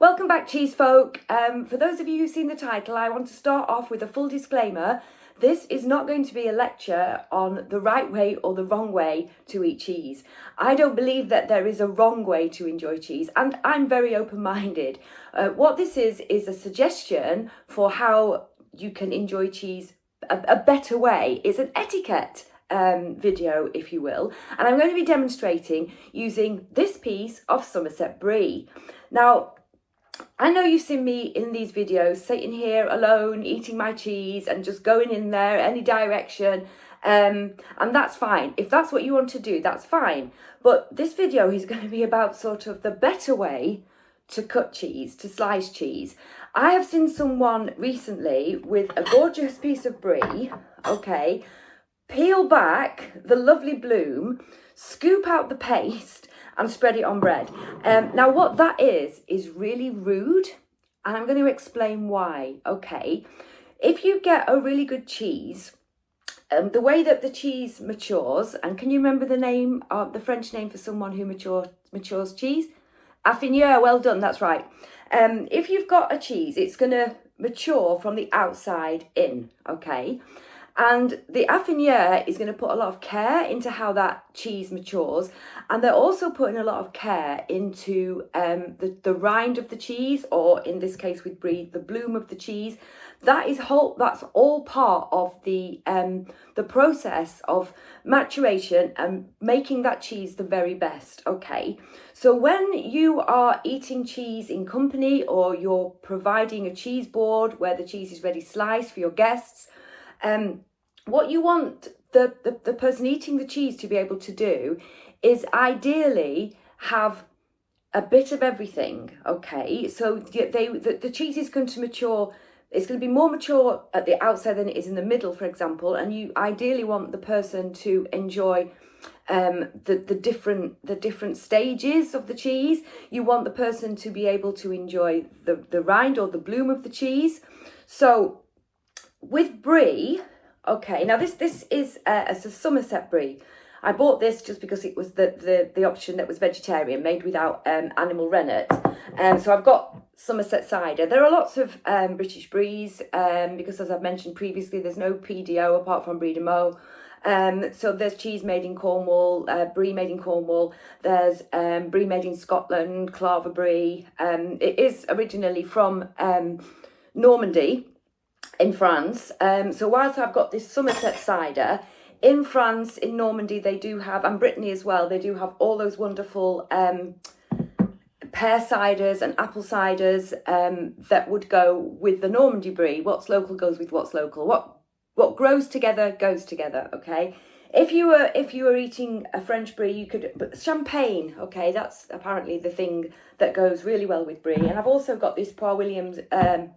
Welcome back, cheese folk. For those of you who've seen the title, I want to start off with a full disclaimer. This is not going to be a lecture on the right way or the wrong way to eat cheese. I don't believe that there is a wrong way to enjoy cheese, and I'm very open-minded. What this is a suggestion for how you can enjoy cheese a better way. It's an etiquette video, if you will, and I'm going to be demonstrating using this piece of Somerset Brie. Now, I know you've seen me in these videos sitting here alone, eating my cheese and just going in there any direction, and that's fine. If that's what you want to do, that's fine. But this video is going to be about sort of the better way to cut cheese, to slice cheese. I have seen someone recently with a gorgeous piece of Brie, okay, peel back the lovely bloom, scoop out the paste and spread it on bread. Now what that is really rude, and I'm going to explain why, okay? If you get a really good cheese, the way that the cheese matures, and can you remember the name of the French name for someone who matures cheese? Affineur, well done, that's right. If you've got a cheese, it's going to mature from the outside in, okay? And the affineur is going to put a lot of care into how that cheese matures, and they're also putting a lot of care into the rind of the cheese, or in this case with Brie, the bloom of the cheese. That's all part of the process of maturation and making that cheese the very best. Okay, so when you are eating cheese in company, or you're providing a cheese board where the cheese is ready sliced for your guests, what you want the person eating the cheese to be able to do is ideally have a bit of everything, okay? So the cheese is going to mature, it's going to be more mature at the outside than it is in the middle, for example, and you ideally want the person to enjoy the different stages of the cheese. You want the person to be able to enjoy the rind or the bloom of the cheese. So with Brie, okay, now this is a Somerset Brie. I bought this just because it was the option that was vegetarian, made without animal rennet. So I've got Somerset cider. There are lots of British Bries, because as I've mentioned previously, there's no PDO apart from Brie de Meaux. So there's cheese made in Cornwall, Brie made in Cornwall. There's Brie made in Scotland, Claver Brie. It is originally from Normandy in France. So whilst I've got this Somerset cider, in France, in Normandy, they do have, and Brittany as well, they do have all those wonderful pear ciders and apple ciders that would go with the Normandy Brie. What's local goes with what's local. What grows together goes together, okay? If you were eating a French Brie, you could, but champagne, okay, that's apparently the thing that goes really well with Brie. And I've also got this Poire Williams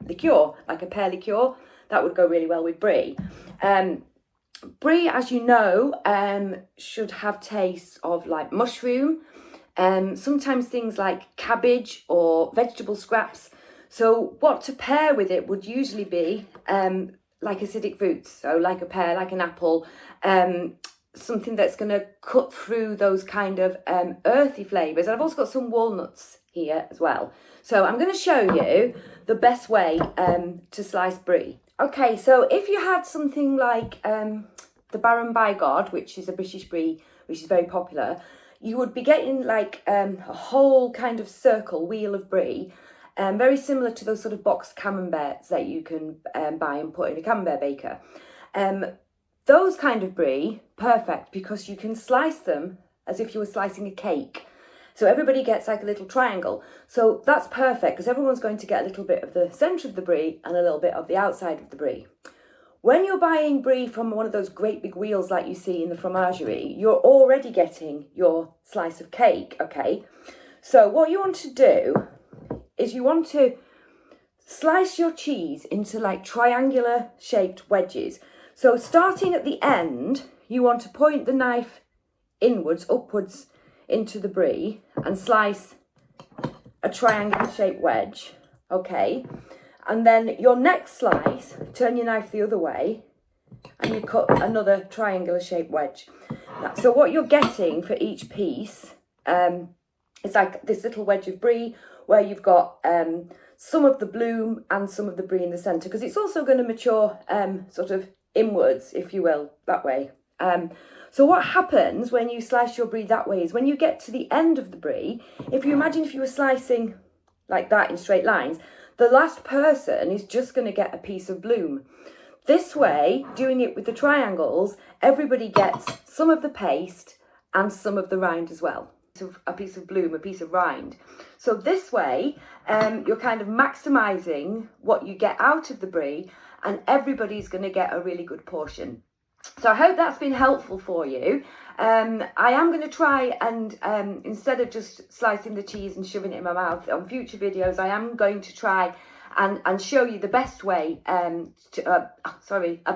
liqueur, like a pear liqueur, that would go really well with Brie. Brie, as you know, should have tastes of like mushroom, sometimes things like cabbage or vegetable scraps. So what to pair with it would usually be like acidic fruits, so like a pear, like an apple, something that's going to cut through those kind of earthy flavours. And I've also got some walnuts here as well. So I'm going to show you the best way to slice Brie. Okay, so if you had something like the Baron Bigod, which is a British Brie, which is very popular, you would be getting like a whole kind of circle wheel of Brie, very similar to those sort of boxed camemberts that you can buy and put in a camembert baker. Those kind of Brie, perfect, because you can slice them as if you were slicing a cake. So everybody gets like a little triangle. So that's perfect because everyone's going to get a little bit of the centre of the Brie and a little bit of the outside of the Brie. When you're buying Brie from one of those great big wheels like you see in the fromagerie, you're already getting your slice of cake, okay? So what you want to do is you want to slice your cheese into like triangular shaped wedges. So starting at the end, you want to point the knife inwards, upwards into the Brie and slice a triangular shaped wedge, okay? And then your next slice, turn your knife the other way and you cut another triangular shaped wedge. So what you're getting for each piece, it's like this little wedge of Brie where you've got some of the bloom and some of the brie in the centre, because it's also going to mature sort of inwards, if you will, that way. So what happens when you slice your brie that way is when you get to the end of the brie, if you imagine if you were slicing like that in straight lines, the last person is just going to get a piece of bloom. This way, doing it with the triangles, everybody gets some of the paste and some of the rind as well. So a piece of bloom, a piece of rind. So this way, you're kind of maximising what you get out of the brie, and everybody's going to get a really good portion. So I hope that's been helpful for you. I am going to try and, instead of just slicing the cheese and shoving it in my mouth on future videos, I am going to try and show you the best way, a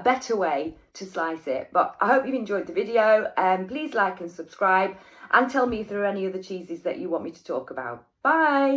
better way to slice it. But I hope you've enjoyed the video. Please like and subscribe, and tell me if there are any other cheeses that you want me to talk about. Bye!